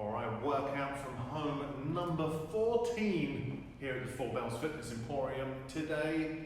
Alright, workout from home number 14 here at the Four Bells Fitness Emporium. Today,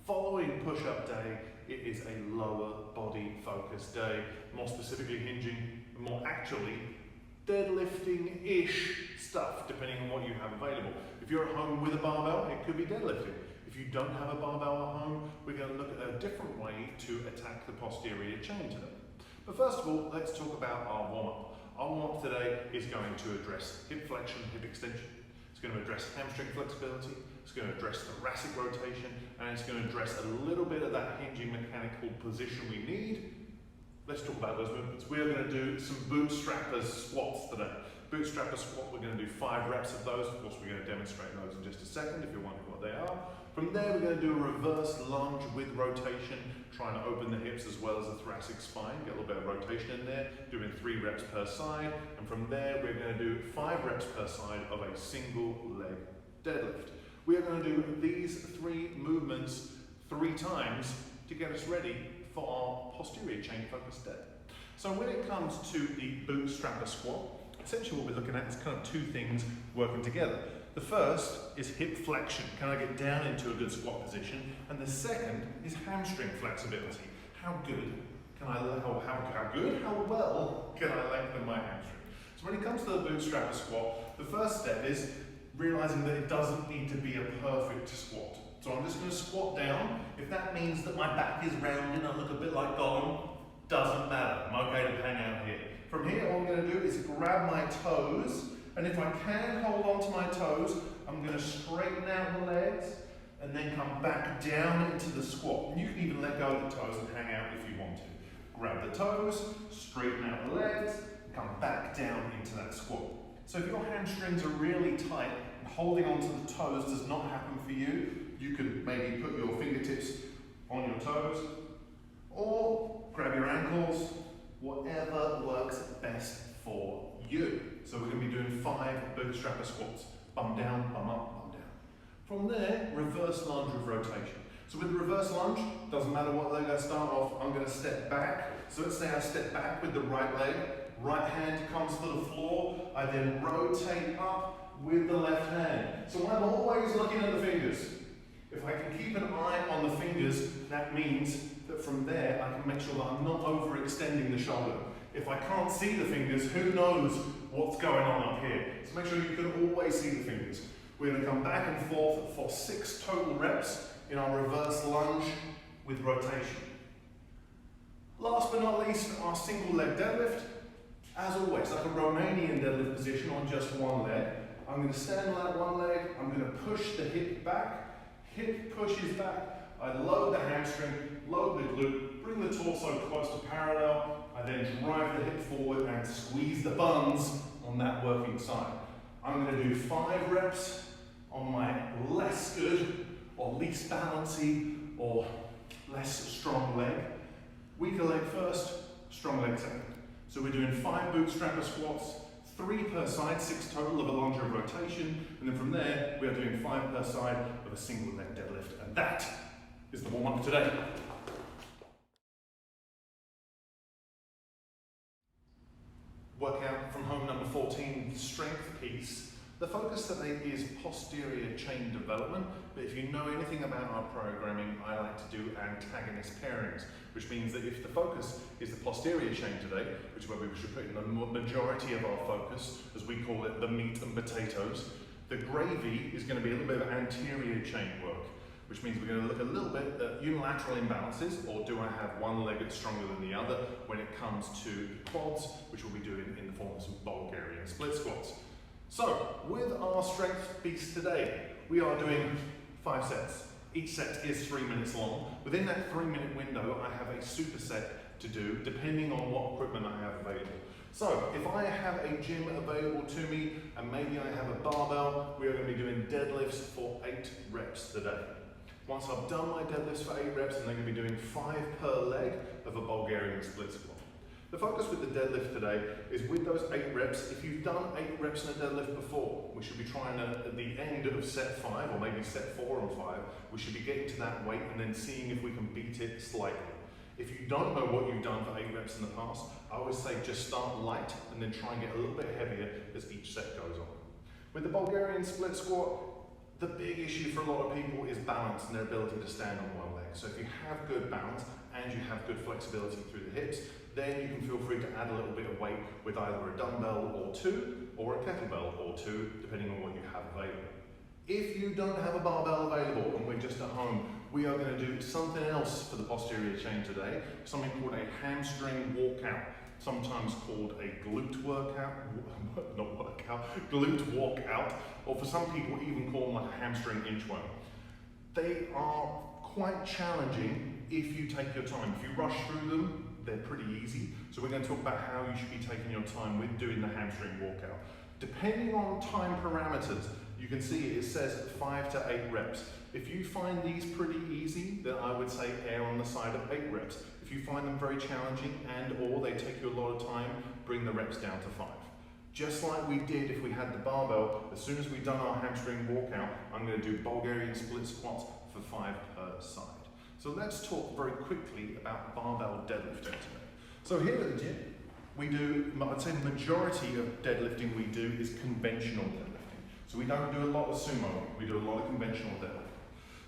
following push-up day, it is a lower body focused day, more specifically hinging, more actually deadlifting-ish stuff, depending on what you have available. If you're at home with a barbell, it could be deadlifting. If you don't have a barbell at home, we're going to look at a different way to attack the posterior chain today. But first of all, let's talk about our warm-up. Our warm-up today is going to address hip flexion, hip extension. It's going to address hamstring flexibility. It's going to address thoracic rotation, and it's going to address a little bit of that hinging mechanical position we need. Let's talk about those movements. We're going to do some bootstrappers squats today. Bootstrapper squat, we're going to do 5 reps of those. Of course, we're going to demonstrate those in just a second if you're wondering what they are. From there, we're going to do a reverse lunge with rotation, trying to open the hips as well as the thoracic spine, get a little bit of rotation in there, doing 3 reps per side. And from there, we're going to do 5 reps per side of a single leg deadlift. We are going to do these 3 movements 3 times to get us ready for our posterior chain focused day. So when it comes to the bootstrapper squat, essentially what we're looking at is kind of 2 things working together. The first is hip flexion. Can I get down into a good squat position? And the second is hamstring flexibility. How good can I, how well can I lengthen my hamstring? So when it comes to the bootstrapper squat, the first step is realizing that it doesn't need to be a perfect squat. So I'm just going to squat down. If that means that my back is round and I look a bit like Gollum, doesn't matter. I'm okay to hang out here. From here, all I'm going to do is grab my toes, and if I can hold on to my toes, I'm going to straighten out the legs and then come back down into the squat. And you can even let go of the toes and hang out if you want to. Grab the toes, straighten out the legs, and come back down into that squat. So if your hamstrings are really tight and holding onto the toes does not happen for you, you can maybe put your fingertips on your toes or grab your ankles, whatever works best for you. So we're going to be doing 5 bootstrapper squats. Bum down, bum up, bum down. From there, reverse lunge with rotation. So with the reverse lunge, doesn't matter what leg I start off, I'm going to step back. So let's say I step back with the right leg, right hand comes to the floor, I then rotate up with the left hand. So I'm always looking at the fingers. If I can keep an eye on the fingers, that means that from there I can make sure that I'm not overextending the shoulder. If I can't see the fingers, who knows what's going on up here? So make sure you can always see the fingers. We're going to come back and forth for 6 total reps in our reverse lunge with rotation. Last but not least, our single leg deadlift. As always, like a Romanian deadlift position on just one leg. I'm going to stand on that one leg, I'm going to push the hip back, hip pushes back, I load the hamstring, load the glute, bring the torso close to parallel, I then drive the hip forward and squeeze the buns on that working side. I'm going to do 5 reps on my less good or least balancy or less strong leg. Weaker leg first, strong leg second. So we're doing 5 bootstrapper squats, 3 per side, 6 total of a lunge of rotation, and then from there we are doing 5 per side of a single leg deadlift, and that is the warm-up today. Workout from home number 14, strength piece. The focus today is posterior chain development, but if you know anything about our programming, I like to do antagonist pairings, which means that if the focus is the posterior chain today, which is where we should put in the majority of our focus, as we call it, the meat and potatoes, the gravy is going to be a little bit of anterior chain work, which means we're going to look a little bit at unilateral imbalances, or do I have one leg that's stronger than the other when it comes to quads, which we'll be doing in the form of some Bulgarian split squats. So, with our strength piece today, we are doing 5 sets. Each set is 3 minutes long. Within that 3-minute window, I have a superset to do, depending on what equipment I have available. So, if I have a gym available to me, and maybe I have a barbell, we are going to be doing deadlifts for 8 reps today. Once I've done my deadlifts for 8 reps, I'm then going to be doing 5 per leg of a Bulgarian split squat. The focus with the deadlift today is with those 8 reps. If you've done 8 reps in a deadlift before, we should be trying to, at the end of set 5, or maybe set 4 and 5, we should be getting to that weight and then seeing if we can beat it slightly. If you don't know what you've done for 8 reps in the past, I always say just start light and then try and get a little bit heavier as each set goes on. With the Bulgarian split squat, the big issue for a lot of people is balance and their ability to stand on one leg. So if you have good balance and you have good flexibility through the hips, then you can feel free to add a little bit of weight with either a dumbbell or 2 or a kettlebell or 2, depending on what you have available. If you don't have a barbell available and we're just at home, we are going to do something else for the posterior chain today, something called a hamstring walkout, sometimes called a glute workout, not workout, glute walkout, or for some people even call them like a hamstring inchworm. They are quite challenging if you take your time. If you rush through them, they're pretty easy. So we're going to talk about how you should be taking your time with doing the hamstring walkout. Depending on time parameters, you can see it says 5 to 8 reps. If you find these pretty easy, then I would say err on the side of 8 reps. If you find them very challenging and or they take you a lot of time, bring the reps down to 5. Just like we did if we had the barbell, as soon as we've done our hamstring walkout, I'm going to do Bulgarian split squats for 5 per side. So let's talk very quickly about barbell deadlifting today. So here at the gym, we do, I'd say the majority of deadlifting we do is conventional deadlifting. So we don't do a lot of sumo, we do a lot of conventional deadlifting.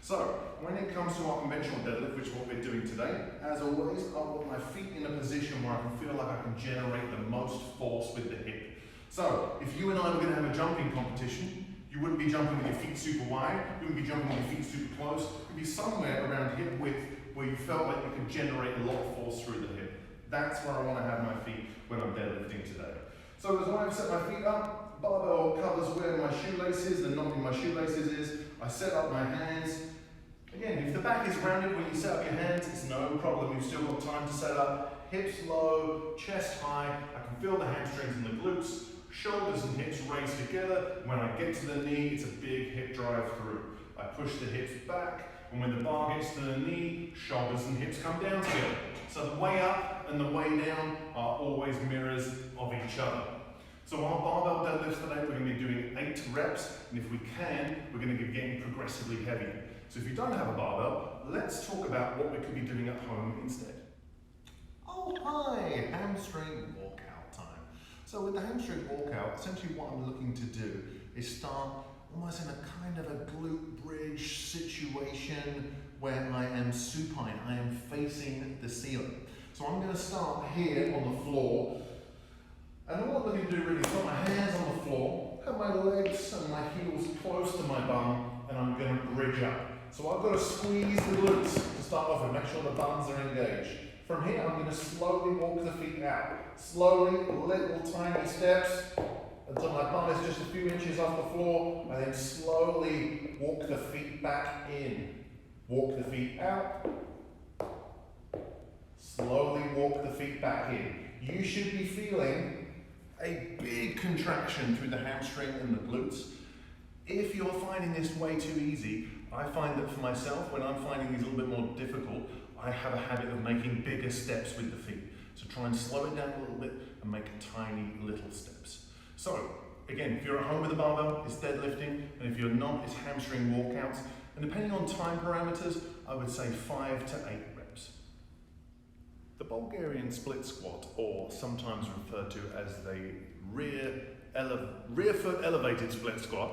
So when it comes to our conventional deadlift, which is what we're doing today, as always, I want my feet in a position where I can feel like I can generate the most force with the hip. So if you and I were going to have a jumping competition, you wouldn't be jumping with your feet super wide, you wouldn't be jumping with your feet super close, you'd be somewhere around hip width where you felt like you could generate a lot of force through the hip. That's where I want to have my feet when I'm deadlifting today. So as I've set my feet up, barbell covers where my shoelaces, the knot in my shoelaces is. I set up my hands. Again, if the back is rounded when you set up your hands, it's no problem. You've still got time to set up. Hips low, chest high. I can feel the hamstrings and the glutes. Shoulders and hips raised together. When I get to the knee, it's a big hip drive through. I push the hips back, and when the bar gets to the knee, shoulders and hips come down together. So the way up and the way down are always mirrors of each other. So our barbell deadlifts today, we're going to be doing 8 reps, and if we can, we're going to be getting progressively heavier. So if you don't have a barbell, let's talk about what we could be doing at home instead. Oh hi, hamstring walkout time. So with the hamstring walkout, essentially what I'm looking to do is start almost in a kind of a glute bridge situation where I am supine, I am facing the ceiling. So I'm going to start here on the floor, and all I'm looking to do really is put my hands on the floor, have my legs and my heels close to my bum, and I'm going to bridge up. So I've got to squeeze the glutes to start off with, make sure the buns are engaged. From here, I'm going to slowly walk the feet out. Slowly, little tiny steps, until my bum is just a few inches off the floor, and then slowly walk the feet back in. Walk the feet out. Slowly walk the feet back in. You should be feeling a big contraction through the hamstring and the glutes. If you're finding this way too easy, I find that for myself, when I'm finding these a little bit more difficult, I have a habit of making bigger steps with the feet. So try and slow it down a little bit and make tiny little steps. So again, if you're at home with a barbell, it's deadlifting, and if you're not, it's hamstring walkouts. And depending on time parameters, I would say 5 to 8 reps. The Bulgarian split squat, or sometimes referred to as the rear foot elevated split squat,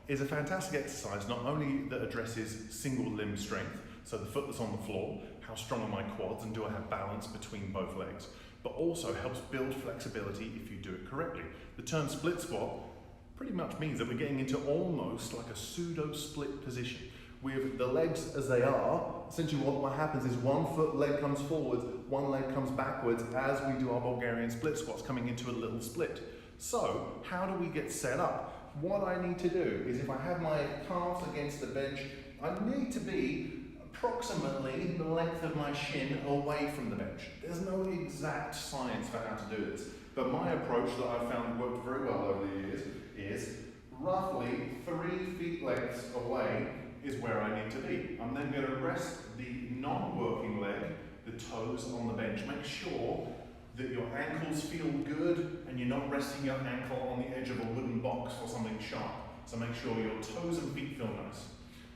is a fantastic exercise, not only that addresses single limb strength, so the foot that's on the floor, how strong are my quads and do I have balance between both legs, but also helps build flexibility if you do it correctly. The term split squat pretty much means that we're getting into almost like a pseudo split position. With the legs as they are, essentially what happens is one foot leg comes forwards, one leg comes backwards as we do our Bulgarian split squats, coming into a little split. So how do we get set up? What I need to do is, if I have my calves against the bench, I need to be approximately the length of my shin away from the bench. There's no exact science for how to do this, but my approach that I've found worked very well over the years is roughly 3 feet lengths away is where I need to be. I'm then going to rest the non-working leg, the toes on the bench. Make sure that your ankles feel good and you're not resting your ankle on the edge of a wooden box or something sharp. So make sure your toes and feet feel nice.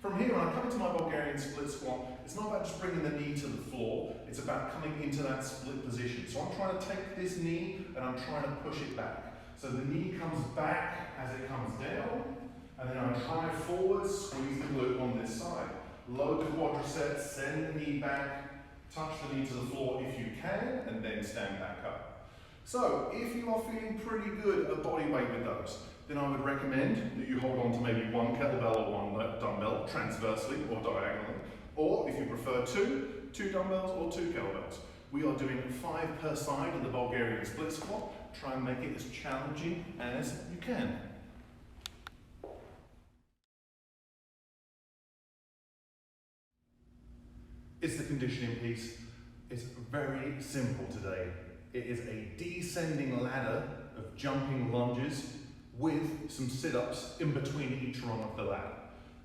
From here, when I come into my Bulgarian split squat, it's not about just bringing the knee to the floor, it's about coming into that split position. So I'm trying to take this knee and I'm trying to push it back. So the knee comes back as it comes down, and then I drive forward, squeeze the glute on this side. Load the quadriceps, send the knee back, touch the knee to the floor if you can, and then stand back up. So if you are feeling pretty good at body weight with those, then I would recommend that you hold on to maybe one kettlebell or one dumbbell transversely or diagonally, or if you prefer two dumbbells or two kettlebells. We are doing 5 per side of the Bulgarian split squat. Try and make it as challenging as you can. It's the conditioning piece. It's very simple today. It is a descending ladder of jumping lunges with some sit-ups in between each rung of the ladder.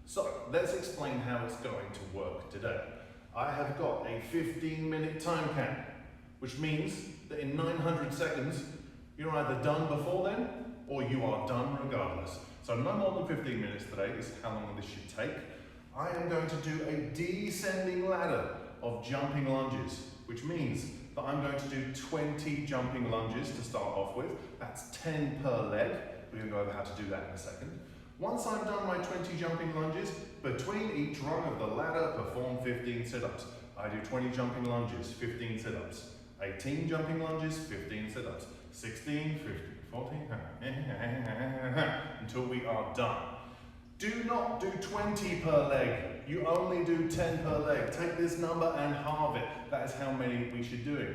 So let's explain how it's going to work today. I have got a 15-minute time cap, which means that in 900 seconds, you're either done before then, or you are done regardless. So no more than 15 minutes today is how long this should take. I am going to do a descending ladder of jumping lunges, which means that I'm going to do 20 jumping lunges to start off with. That's 10 per leg. We're going to go over how to do that in a second. Once I've done my 20 jumping lunges, between each rung of the ladder, perform 15 sit-ups. I do 20 jumping lunges, 15 sit-ups. 18 jumping lunges, 15 sit-ups. 16, 15, 14, until we are done. Do not do 20 per leg. You only do 10 per leg. Take this number and halve it. That is how many we should do.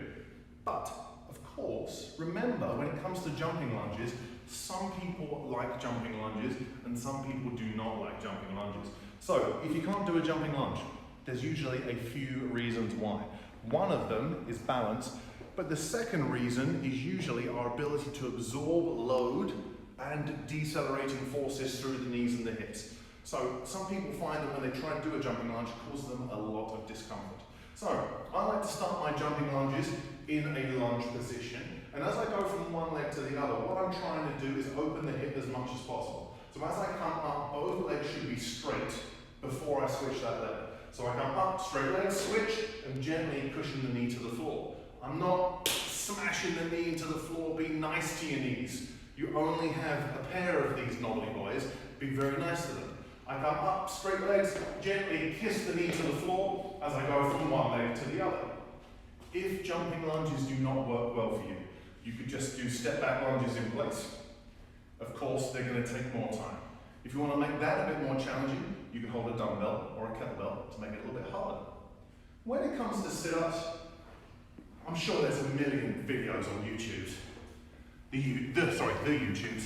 But, of course, remember, when it comes to jumping lunges, some people like jumping lunges and some people do not like jumping lunges. So, if you can't do a jumping lunge, there's usually a few reasons why. One of them is balance, but the second reason is usually our ability to absorb load and decelerating forces through the knees and the hips. So some people find that when they try to do a jumping lunge, it causes them a lot of discomfort. So I like to start my jumping lunges in a lunge position, and as I go from one leg to the other, what I'm trying to do is open the hip as much as possible. So as I come up, both legs should be straight before I switch that leg. So I come up, straight leg, switch, and gently cushion the knee to the floor. I'm not smashing the knee into the floor. Be nice to your knees. You only have a pair of these knobbly boys. Be very nice to them. I come up, straight legs, gently kiss the knee to the floor as I go from one leg to the other. If jumping lunges do not work well for you, you could just do step back lunges in place. Of course, they're going to take more time. If you want to make that a bit more challenging, you can hold a dumbbell or a kettlebell to make it a little bit harder. When it comes to sit-ups, I'm sure there's a million videos on YouTube, the YouTubes,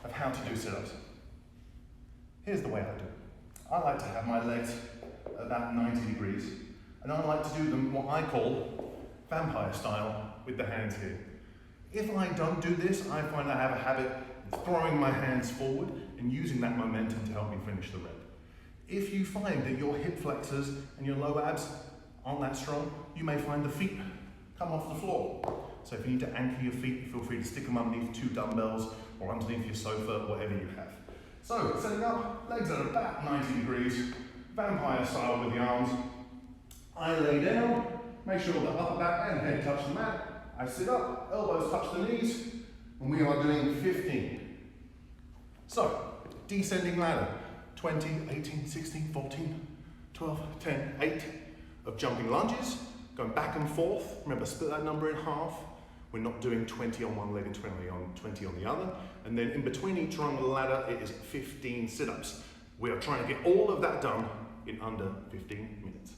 of how to do sit-ups. Here's the way I do it. I like to have my legs at about 90 degrees, and I like to do them what I call vampire style with the hands here. If I don't do this, I find I have a habit of throwing my hands forward and using that momentum to help me finish the rep. If you find that your hip flexors and your low abs aren't that strong, you may find the feet come off the floor. So if you need to anchor your feet, feel free to stick them underneath 2 dumbbells or underneath your sofa, whatever you have. So setting up, legs at about 90 degrees, vampire style with the arms. I lay down, make sure the upper back and head touch the mat. I sit up, elbows touch the knees, and we are doing 15. So, descending ladder, 20, 18, 16, 14, 12, 10, 8 of jumping lunges, going back and forth. Remember, split that number in half. We're not doing 20 on one leg and 20 on the other. And then in between each rung of the ladder, it is 15 sit-ups. We are trying to get all of that done in under 15 minutes.